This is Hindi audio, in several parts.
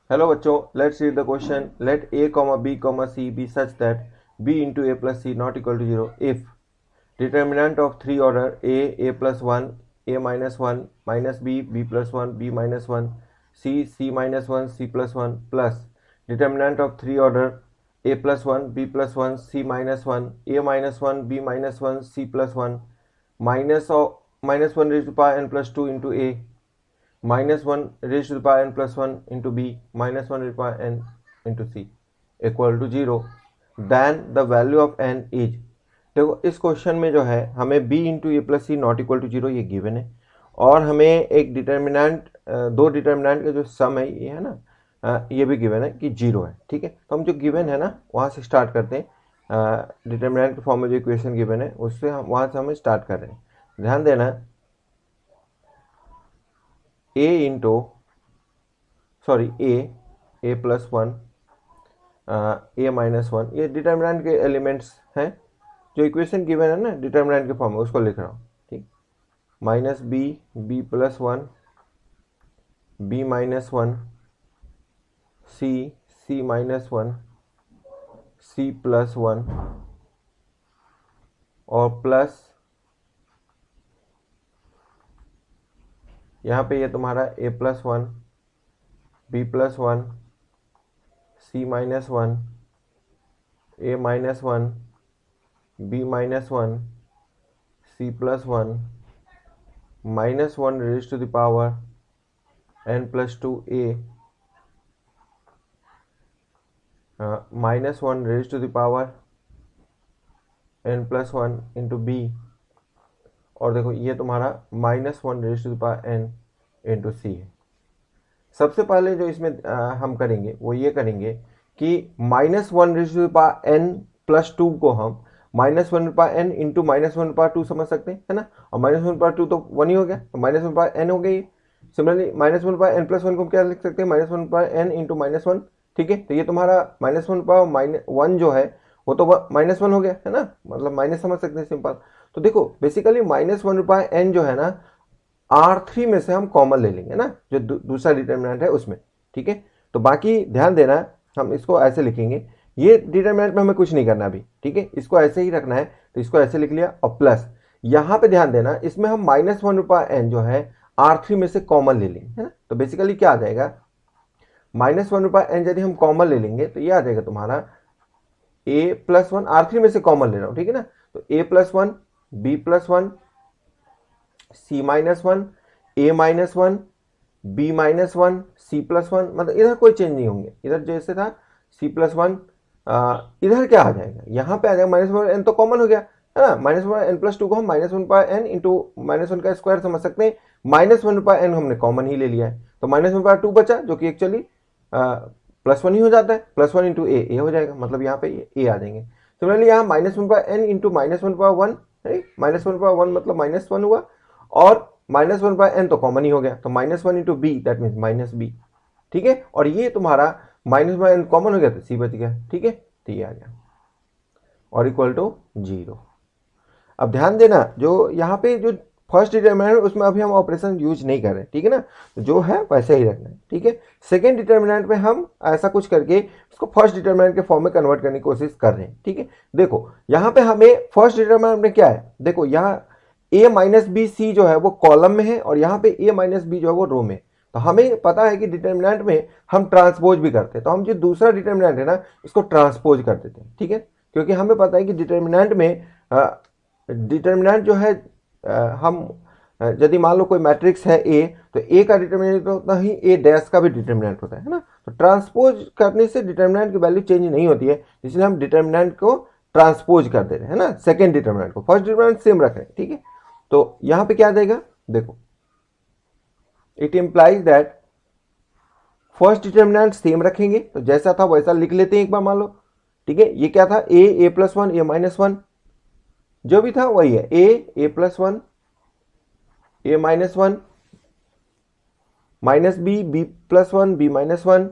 हेलो बच्चों, let's read the question. Let a comma b comma c be such that b into a plus c not equal to 0 if determinant of three order a plus 1, a minus 1, minus b plus 1, b minus 1, c minus 1, c plus 1 plus determinant of three order a plus 1, b plus 1, c minus 1, a minus 1, b minus 1, c plus 1 minus 1 raised to power n plus 2 into a minus 1 raised to the power n plus 1 into b minus 1 raised to the power n into c equal to 0, then the value of n is. देखो इस क्वेश्चन में जो है हमें b into A plus C not equal to 0 ये गिवन है, और हमें एक डिटर्मिनेंट दो डिटर्मिनेंट का जो सम है ये है ना, ये भी गिवन है कि 0 है. ठीक है, तो हम जो गिवन है ना वहाँ से स्टार्ट करते हैं. डिटर्मिनेंट के फॉर्म में जो इक्वेशन गिवन है उससे हम वहाँ से हम स्टार्ट कर रहे हैं. ध्यान देना, a into sorry A plus 1, A minus 1, ये डिटर्मिनेंट के एलिमेंट्स हैं. जो इक्वेशन गिवन है ना डिटर्मिनेंट के फॉर्म में उसको लिख रहा हूँ. ठीक, minus B plus 1, B minus 1, C minus 1, C plus 1 और प्लस यहाँ पे ये तुम्हारा A plus 1, B plus 1, C minus 1, A minus 1, B minus 1, C plus 1, minus 1 raise to the power n plus 2a, minus 1 raise to the power n प्लस 1 इंटू बी, और देखो ये तुम्हारा minus 1 raise to the power n into सी है. सबसे पहले जो इसमें हम करेंगे वो ये करेंगे कि minus 1 raise to the power n plus 2 को हम minus 1 power n into minus 1 power 2 समझ सकते हैं, है ना. और माइनस 1 पावर 2 तो 1 ही हो गया, तो माइनस 1 पावर n हो गई. सिमिलरली माइनस 1 पावर n प्लस 1 को क्या लिख सकते हैं, minus 1 power n into minus 1. ठीक है, तो ये तुम्हारा माइनस 1 पावर माइनस 1 जो है वो तो माइनस 1 हो गया, है ना, मतलब माइनस समझ सकते हैं सिंपल. तो देखो बेसिकली माइनस 1 पावर n जो है ना R3 में से हम कॉमन ले लेंगे ना, जो दूसरा डिटर्मिनेंट है उसमें. ठीक है, तो बाकी ध्यान देना, हम इसको ऐसे लिखेंगे. ये डिटर्मिनेंट में हमें कुछ नहीं करना अभी. ठीक है, इसको ऐसे ही रखना है, तो इसको ऐसे लिख लिया. और प्लस यहाँ पे ध्यान देना, इसमें हम माइनस 1 पावर n जो है R3 में से कॉमन ले लेंगे, है ना. तो बेसिकली क्या आ जाएगा, माइनस 1 पावर n यदि हम कॉमन ले लेंगे तो ये आ जाएगा तुम्हारा a प्लस 1, R3 में से कॉमन ले रहा हूँ. ठीक है ना, तो a plus 1, b plus 1, C minus 1, A minus 1, B minus 1, C plus 1, मतलब इधर कोई चेंज नहीं होंगे. इधर जैसे था सी प्लस 1, इधर क्या आ जाएगा, यहाँ पे आ जाएगा माइनस 1 एन, तो कॉमन हो गया, है ना. माइनस 1 एन प्लस 2 को हम minus 1 power N into minus 1 का स्क्वायर समझ सकते हैं. माइनस 1 पावर एन हमने कॉमन ही ले लिया है, तो माइनस 1 पावर 2 बचा, जो कि एक्चुअली प्लस 1 ही हो जाता है. प्लस 1 इंटू ए हो जाएगा, मतलब यहाँ पे ए आ जाएंगे. सिमिलरली यहाँ minus 1 power N into minus 1 power 1, minus 1 power 1 मतलब माइनस 1 हुआ, और माइनस 1 बाय एन तो कॉमन ही हो गया, तो minus 1 into B that mean minus B. ठीक है, और ये तुम्हारा माइनस बाय एन कॉमन हो गया तो सी बच गया. ठीक है, तो ये आ गया और इक्वल टू 0. अब ध्यान देना, जो यहाँ पे जो फर्स्ट डिटर्मिनेंट है उसमें अभी हम ऑपरेशन यूज नहीं कर रहे. ठीक है ना, तो जो है वैसे ही रखना है. ठीक है, सेकेंड डिटर्मिनेंट में हम ऐसा कुछ करके उसको फर्स्ट डिटर्मिनेंट के फॉर्म में कन्वर्ट करने की कोशिश कर रहे हैं. ठीक है, देखो यहाँ पे हमें फर्स्ट डिटर्मिनेंट में क्या है, देखो यहाँ a माइनस बी सी जो है वो कॉलम में है, और यहाँ पे a माइनस बी जो है वो रो में. तो हमें पता है कि डिटर्मिनेंट में हम ट्रांसपोज भी करते हैं, तो हम जो दूसरा डिटर्मिनेंट है ना इसको ट्रांसपोज कर देते हैं. ठीक है, क्योंकि हमें पता है कि डिटर्मिनेंट में डिटर्मिनेंट जो है हम यदि मान लो कोई मैट्रिक्स है ए, तो ए का डिटर्मिनेंट होता ही ए डैश का भी डिटर्मिनेंट होता है ना. तो ट्रांसपोज करने से डिटर्मिनेंट की वैल्यू चेंज नहीं होती है, इसलिए हम डिटर्मिनेंट को ट्रांसपोज कर दे रहे हैं ना, सेकेंड डिटर्मिनेंट को. फर्स्ट डिटर्मिनेंट सेम रख रहे हैं. ठीक है, तो यहां पे क्या आ जाएगा, देखो it implies that first determinant same रखेंगे, तो जैसा था वैसा लिख लेते हैं एक बार मान लो. ठीक है, ये क्या था, ए प्लस 1, ए माइनस 1, जो भी था वही है, A plus 1, A minus 1, minus B plus 1, B minus 1,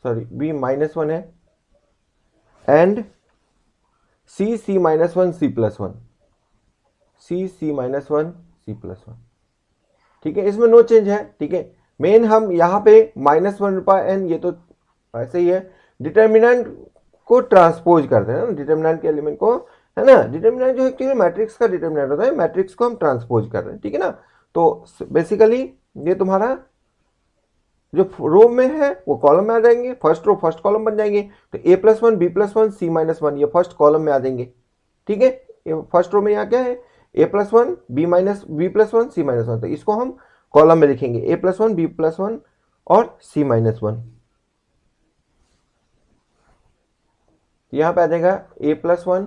sorry B minus 1 है, and C minus 1, C plus 1, C minus 1, C+1। ठीक है, इसमें नो चेंज है। ठीक है, मेन हम यहाँ पे -1/n, ये तो ऐसे ही है, डिटर्मिनेंट को ट्रांसपोज करते हैं ना, डिटर्मिनेंट के एलिमेंट को, है ना। डिटर्मिनेंट जो एक्चुअली मैट्रिक्स का डिटर्मिनेंट होता है, मैट्रिक्स को हम ट्रांसपोज कर रहे हैं। ठीक है ना, तो बेसिकली ये तुम्हारा जो रो में है वो कॉलम में आ जाएंगे, फर्स्ट रो फर्स्ट कॉलम बन जाएंगे। तो a+1 b+1 c-1 ये फर्स्ट कॉलम में आ जाएंगे। ठीक है, ये फर्स्ट रो में यहाँ क्या है, a+1 b+1 c-1, तो इसको हम कॉलम में लिखेंगे a+1 b+1 और c-1। यहाँ पे आ जाएगा a+1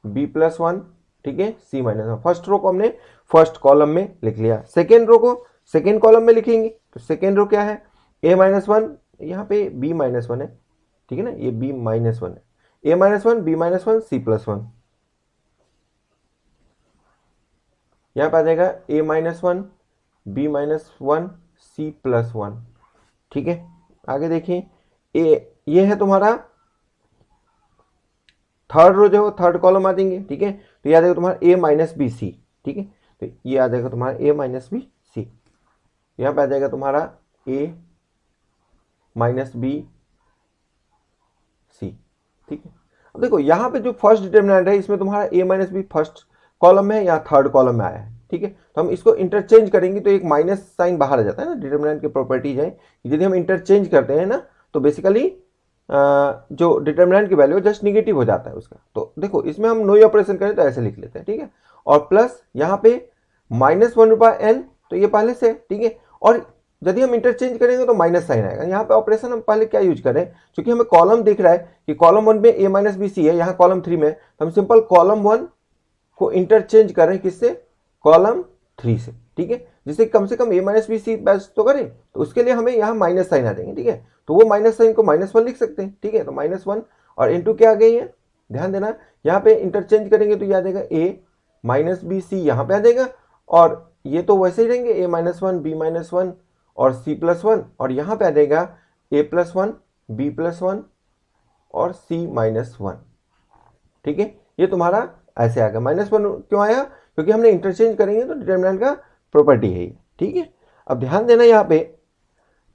b+1, ठीक है, c-1। फर्स्ट रो को हमने फर्स्ट कॉलम में लिख लिया। सेकेंड रो को सेकेंड कॉलम में लिखेंगे, तो सेकेंड रो क्या है, a-1, यहाँ पे b-1 है। ठीक है ना, ये b-1 है, a-1 b-1 c+1। यहाँ पे आ जाएगा a-1 b-1 c+1। ठीक है, आगे देखिए, ये है तुम्हारा थर्ड रो, जो थर्ड कॉलम आ जाएंगे। ठीक है, तो ये आ जाएगा तुम्हारा a-b c। ठीक है, तो ये आ जाएगा तुम्हारा a-b c। यहाँ पे आ जाएगा तुम्हारा a-b c। ठीक है, अब देखो यहाँ पे जो फर्स्ट डिटर्मिनेंट है, इसमें तुम्हारा a-b फर्स्ट कॉलम में या थर्ड कॉलम में आया है। ठीक है, तो हम इसको इंटरचेंज करेंगे तो एक माइनस साइन बाहर आ जाता है ना, डिटर्मिनेंट की प्रॉपर्टीज है, यदि हम इंटरचेंज करते हैं ना, तो बेसिकली जो डिटर्मिनेंट की वैल्यू जस्ट निगेटिव हो जाता है उसका। तो देखो इसमें हम नो ऑपरेशन करें तो ऐसे लिख लेते हैं। ठीक है, और प्लस यहाँ पे -1/n, तो ये पहले से। ठीक है, और यदि हम इंटरचेंज करेंगे तो माइनस साइन आएगा। यहाँ पे ऑपरेशन हम पहले क्या यूज करें, क्योंकि हमें कॉलम दिख रहा है कि कॉलम 1 में a-b c है, यहाँ कॉलम 3 में, तो हम सिंपल कॉलम 1 को इंटरचेंज करें किससे, कॉलम 3 से। ठीक है, जिससे कम से कम a-b c बैच तो करें, तो उसके लिए हमें यहाँ माइनस साइन आ जाएंगे। ठीक है, तो वो माइनस साइन को -1 लिख सकते हैं। ठीक है, तो -1 और इंटू क्या आ गई है, ध्यान देना, यहाँ पे इंटरचेंज करेंगे तो ये आ जाएगा a-b c, यहाँ पे आ जाएगा, और ये तो वैसे ही रहेंगे a-1 b-1 और c+1, और यहाँ पे आ जाएगा a+1 b+1 और c-1। ठीक है, ये तुम्हारा ऐसे आ गया। -1 क्यों आया, क्योंकि हमने इंटरचेंज करेंगे तो डिटर्मिनेंट का प्रॉपर्टी है ये। ठीक है, अब ध्यान देना यहाँ पे,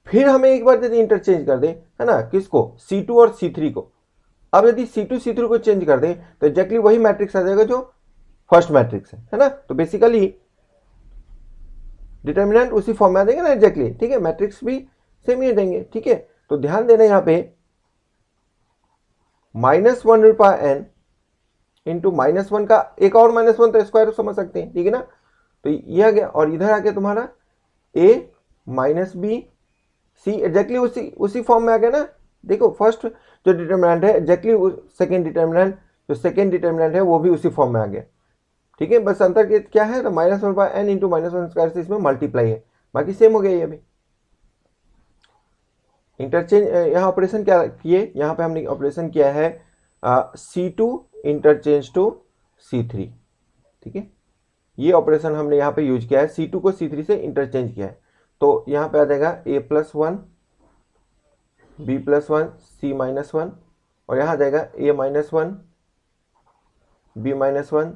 फिर हमें एक बार यदि इंटरचेंज कर दे, है ना, किसको, C2 और C3 को। अब यदि C2 C3 को चेंज कर दे तो एग्जैक्टली वही मैट्रिक्स आ जाएगा जो फर्स्ट मैट्रिक्स है ना। तो बेसिकली डिटर्मिनेंट उसी फॉर्म में आ जाएंगे ना एग्जैक्टली। ठीक है, मैट्रिक्स भी सेम ही देंगे। ठीक है, तो ध्यान देना यहाँ पे -1/n इंटू -1 का एक और -1 तो स्क्वायर समझ सकते हैं। ठीक है ना, तो ये आ गया, और इधर आ गया तुम्हारा a-b c, एग्जैक्टली उसी फॉर्म में आ गया ना। देखो फर्स्ट जो डिटर्मिनेंट है एग्जैक्टली सेकेंड डिटर्मिनेंट है वो भी उसी फॉर्म में आ गया। ठीक है, बस अंतर क्या है, तो -1/n इंटू -1 से इसमें मल्टीप्लाई है, बाकी सेम हो गया ये अभी। इंटरचेंज यहाँ ऑपरेशन क्या किए, यहाँ पे हमने ऑपरेशन किया है C2 इंटरचेंज टू C3। ठीक है, ये ऑपरेशन हमने यहाँ पे यूज किया है, C2 को C3 से इंटरचेंज किया है। तो यहाँ पे आ जाएगा a+1 b+1 c-1, और यहाँ आ जाएगा a-1 b-1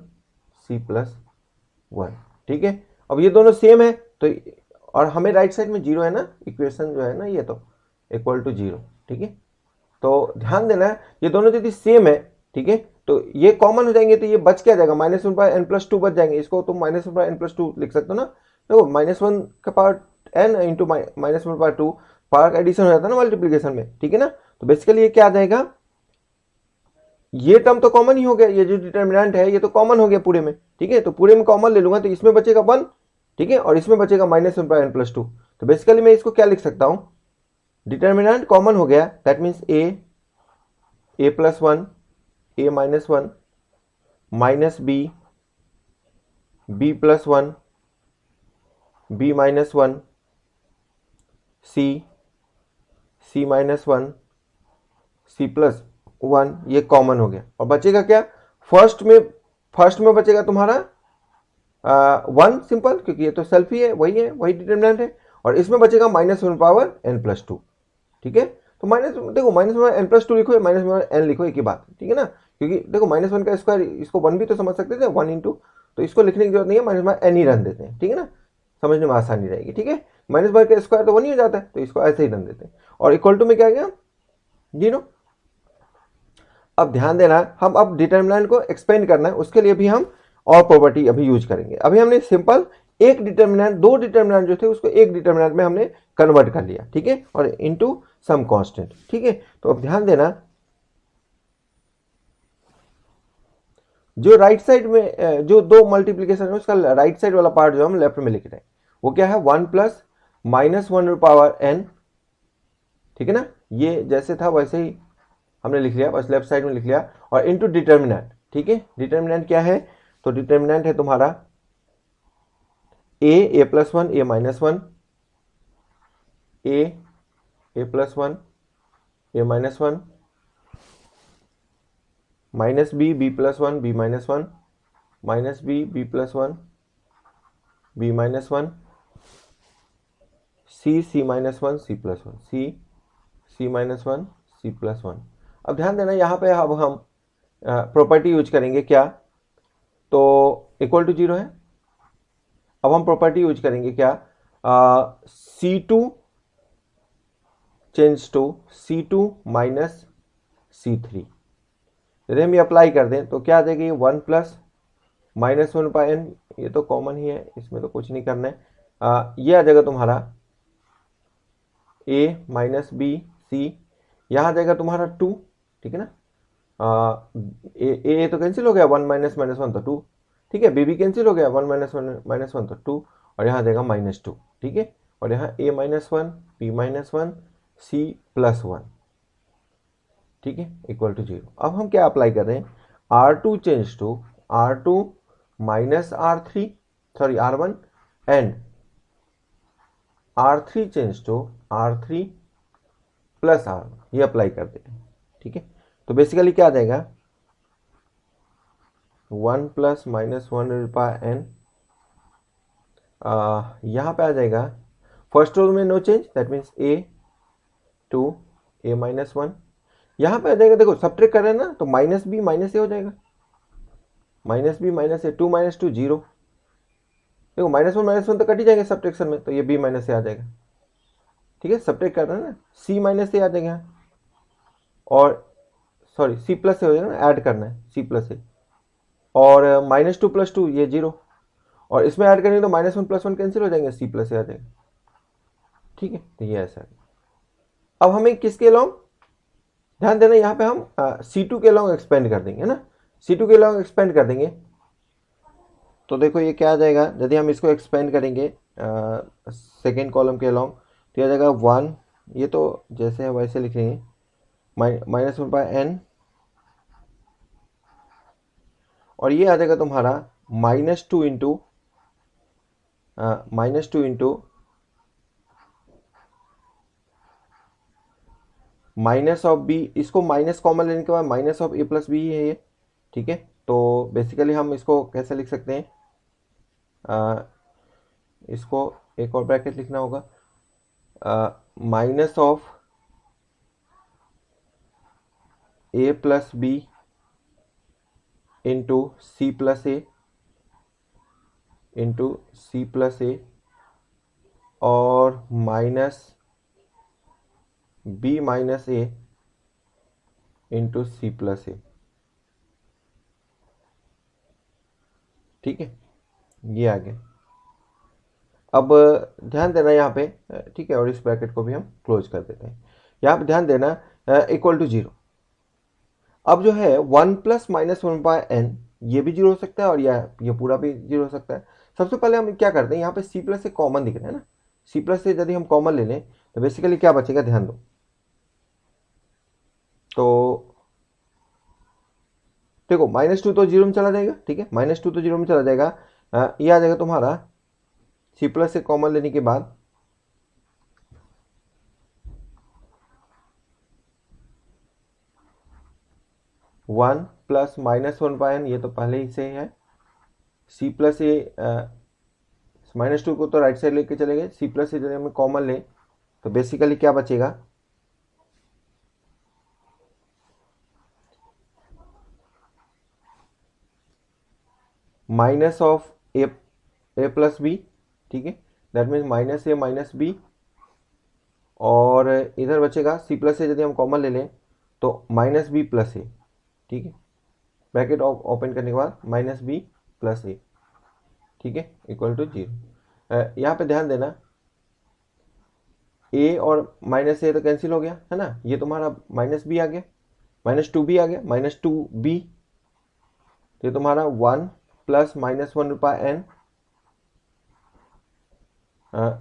c+1। ठीक है, अब ये दोनों सेम है, तो और हमें राइट साइड में 0 है ना, इक्वेशन जो है ना ये तो इक्वल टू 0। ठीक है, तो ध्यान देना ये दोनों यदि सेम है, ठीक है, तो ये कॉमन हो जाएंगे, तो ये बच क्या जाएगा, -1/n+2 बच जाएंगे। इसको तुम -1/n+2 लिख सकते हो ना। देखो -1 का power n into -1/2 power addition हो जाता है ना मल्टीप्लीकेशन में। ठीक है ना, तो बेसिकली ये क्या आ जाएगा, ये टर्म तो कॉमन ही हो गया, ये जो डिटर्मिनेंट है ये तो कॉमन हो गया पूरे में। ठीक है, तो पूरे में कॉमन ले लूंगा तो इसमें बचेगा 1। ठीक है, और इसमें बचेगा -1/n+2। तो बेसिकली मैं इसको क्या लिख सकता हूं, डिटर्मिनेंट कॉमन हो गया, that means a+1 a-1 -b b+1 b-1 c-1 c+1, ये कॉमन हो गया, और बचेगा क्या, फर्स्ट में बचेगा तुम्हारा 1 सिंपल, क्योंकि ये तो सेल्फ ही है, वही डिटर्मिनेंट है, और इसमें बचेगा -1/n+2। ठीक है, तो देखो -1/n+2 लिखो या -1/n लिखो, एक ही बात है। ठीक है ना, क्योंकि देखो -1 का स्क्वायर, इसको 1 भी तो समझ सकते थे, 1 इंटू तो इसको लिखने की जरूरत नहीं है, माइनस बाय एन ही रन देते हैं, ठीक है ना, समझने में आसानी रहेगी। ठीक है, माइनस बाय का स्क्वायर तो 1 ही हो जाता है, तो इसको ऐसे ही रन देते हैं। और इक्वल टू में क्या आ गया, 0। अब ध्यान देना, हम अब डिटर्मिनेंट को एक्सपेंड करना है, उसके लिए भी हम और प्रॉपर्टी अभी यूज करेंगे। अभी हमने सिंपल एक डिटर्मिनेंट, दो डिटर्मिनेंट जो थे उसको एक डिटर्मिनेंट में हमने कन्वर्ट कर लिया, ठीक है, और इनटू सम कांस्टेंट। ठीक है, तो अब ध्यान देना, जो राइट साइड में जो दो मल्टीप्लीकेशन है उसका राइट साइड वाला पार्ट जो हम लेफ्ट में लिख रहे हैं वो क्या है, 1 प्लस माइनस 1 पावर n, ठीक है ना, ये जैसे था वैसे ही हमने लिख लिया, बस लेफ्ट साइड में लिख लिया, और इनटू डिटर्मिनेंट। ठीक है, डिटर्मिनेंट क्या है, तो डिटर्मिनेंट है तुम्हारा a plus 1 a minus 1, a plus 1 a minus 1, minus b plus 1 b minus 1, minus b plus 1 b minus 1, c minus 1 c plus 1, c minus 1 c plus 1। अब ध्यान देना यहाँ पे अब हम प्रॉपर्टी यूज करेंगे क्या, तो इक्वल टू 0 है। अब हम प्रॉपर्टी यूज करेंगे क्या, c2 change to c2 minus c3। यदि हम ये अप्लाई कर दें तो क्या आ जाएगी, 1 प्लस माइनस 1 बाय n, ये तो कॉमन ही है, इसमें तो कुछ नहीं करना है। ये आ जाएगा तुम्हारा a माइनस बी सी, यहाँ आ जाएगा तुम्हारा 2, ठीक है ना, ए तो कैंसिल हो गया, 1 माइनस माइनस 1 तो 2, ठीक है, बी भी कैंसिल हो गया, 1 माइनस 1 माइनस 1 तो 2, और यहाँ आ जाएगा माइनस 2, ठीक है, और यहाँ a minus 1 b minus 1 c plus 1, ठीक है, इक्वल टू 0। अब हम क्या अप्लाई कर रहे हैं, R2 change to R2 minus R3, sorry R1, and R3 change to R3 plus R1, ये अप्लाई कर देते हैं। ठीक है, तो बेसिकली क्या आ जाएगा, 1 प्लस माइनस 1 बाय n, यहाँ पे आ जाएगा फर्स्ट रो में no change, that means a to a minus 1, यहाँ पे आ जाएगा, देखो सब्ट्रैक्ट कर रहे हैं ना, तो माइनस b माइनस a हो जाएगा, minus b minus a, 2 minus 2 0, देखो माइनस 1 तो कट ही जाएंगे सब्ट्रैक्शन में, तो ये b माइनस a आ जाएगा। ठीक है, सब्ट्रैक्ट कर रहे हैं ना, c माइनस a आ जाएगा, और सॉरी c प्लस a हो जाएगा ना, ऐड करना है c प्लस a, और माइनस 2 प्लस 2 ये 0, और इसमें ऐड करेंगे तो माइनस 1 प्लस 1 कैंसिल हो जाएंगे, c प्लस a आ जाएगा। ठीक है, तो ये ऐसा है। अब हमें किसके लॉन्ग, ध्यान देना यहाँ पे हम C2 के लॉन्ग एक्सपेंड कर देंगे, है ना, C2 के लॉन्ग एक्सपेंड कर देंगे, तो देखो ये क्या आ जाएगा, यदि हम इसको एक्सपेंड करेंगे सेकेंड कॉलम के लॉन्ग, तो आ जाएगा 1, ये तो जैसे है वैसे लिखेंगे, माइनस 1 बाय n, और ये आ जाएगा तुम्हारा minus 2 into minus of B, इसको माइनस कॉमन लेने के बाद minus of A plus B है ये। ठीक है, तो बेसिकली हम इसको कैसे लिख सकते हैं, इसको एक और ब्रैकेट लिखना होगा, minus of A plus B into C plus A और minus B minus A into C plus A. ठीक है, ये आ गया। अब ध्यान देना यहाँ पे, ठीक है, और इस ब्रैकेट को भी हम क्लोज कर देते हैं। यहाँ पे ध्यान देना, इक्वल टू 0। अब जो है 1 प्लस माइनस 1 बाय n, ये भी 0 हो सकता है, और ये पूरा भी 0 हो सकता है। सबसे पहले हम क्या करते हैं, यहाँ पे c प्लस से कॉमन दिख रहा है ना, c प्लस से यदि हम कॉमन ले लें तो बेसिकली क्या बचेगा, ध्यान दो, तो देखो -2 तो 0 में चला जाएगा, ठीक है, -2 तो 0 में चला जाएगा, ये आ जाएगा तुम्हारा c प्लस से कॉमन लेने के बाद 1 प्लस माइनस 1 बाय n, ये तो पहले ही से है, c प्लस ए, -2 को तो राइट साइड लेके चले गए, c प्लस ए यदि हमें कॉमन ले तो बेसिकली क्या बचेगा, minus of A plus B, ठीक है, that means minus A minus B, और इधर बचेगा सी प्लस ए, यदि हम कॉमन ले लें तो माइनस बी प्लस ए, ठीक है, ब्रैकेट ओपन करने के बाद माइनस बी प्लस ए, ठीक है, इक्वल टू 0। यहाँ पे ध्यान देना, ए और माइनस ए तो कैंसिल हो गया है ना, ये तुम्हारा माइनस बी आ गया, माइनस टू बी आ गया, माइनस टू बी, तो ये तुम्हारा 1 प्लस माइनस 1 रुपया N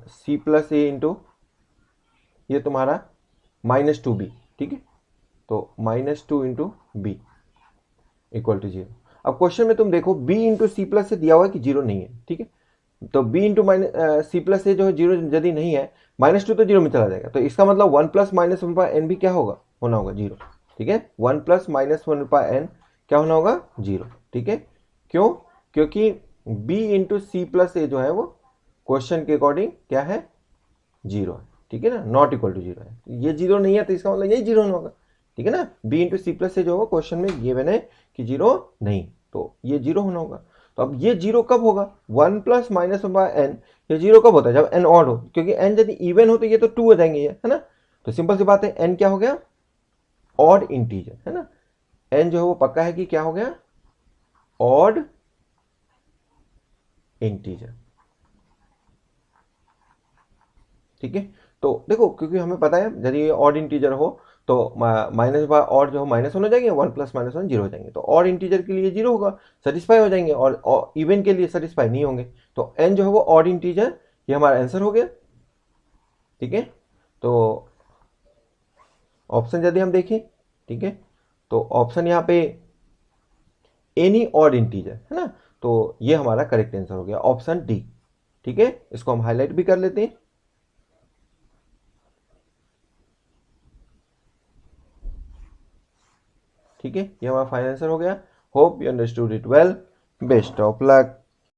C plus A into ये तुम्हारा माइनस टू बी, ठीक है, तो minus two into B equal to 0। अब क्वेश्चन में तुम देखो b इंटू सी प्लस से दिया हुआ है कि 0 नहीं है, ठीक है, तो b into minus C plus से जो है 0 यदि नहीं है, माइनस टू तो 0 में चला जाएगा, तो इसका मतलब 1 प्लस माइनस 1 एन भी क्या होगा, होना होगा 0, ठीक है, 1 प्लस माइनस 1 एन क्या होना होगा 0, ठीक है, क्यों, क्योंकि b इंटू सी प्लस ए जो है वो क्वेश्चन के अकॉर्डिंग क्या है 0 है, ठीक है ना, नॉट इक्वल टू 0 है, ये 0 नहीं है तो इसका मतलब यही 0 होना होगा, ठीक है ना, b इंटू सी प्लस से जो होगा क्वेश्चन में ये बने कि 0 नहीं, तो ये 0 होना होगा। तो अब ये 0 कब होगा, 1 प्लस माइनस बाय एन, ये 0 कब होता है, जब n ऑड हो, क्योंकि n यदि इवन हो तो ये तो 2 हो जाएंगे ये, है ना, तो सिंपल सी बात है n क्या हो गया, ऑड इंटीजर, है ना, n जो है वो पक्का है कि क्या हो गया, ऑड इंटीजर, ठीक है। तो देखो क्योंकि हमें पता है यदि ये ऑड इंटीजर हो तो माइनस बाय ऑड जो माइनस होने जाएंगे, 1 प्लस माइनस 1 0 हो जाएंगे, तो ऑड इंटीजर के लिए 0 होगा, सेटिस्फाई हो जाएंगे, और इवन के लिए सेटिस्फाई नहीं होंगे, तो n जो है वो ऑड इंटीजर, ये हमारा आंसर हो गया, ठीक है। तो ऑप्शन यदि हम देखें, ठीक है, तो ऑप्शन यहाँ पे एनी ऑड इंटीजर है ना, तो ये हमारा करेक्ट आंसर हो गया ऑप्शन डी, ठीक है, इसको हम हाईलाइट भी कर लेते हैं, ठीक है, ये हमारा फाइनल आंसर हो गया। Hope you understood it well, best of luck.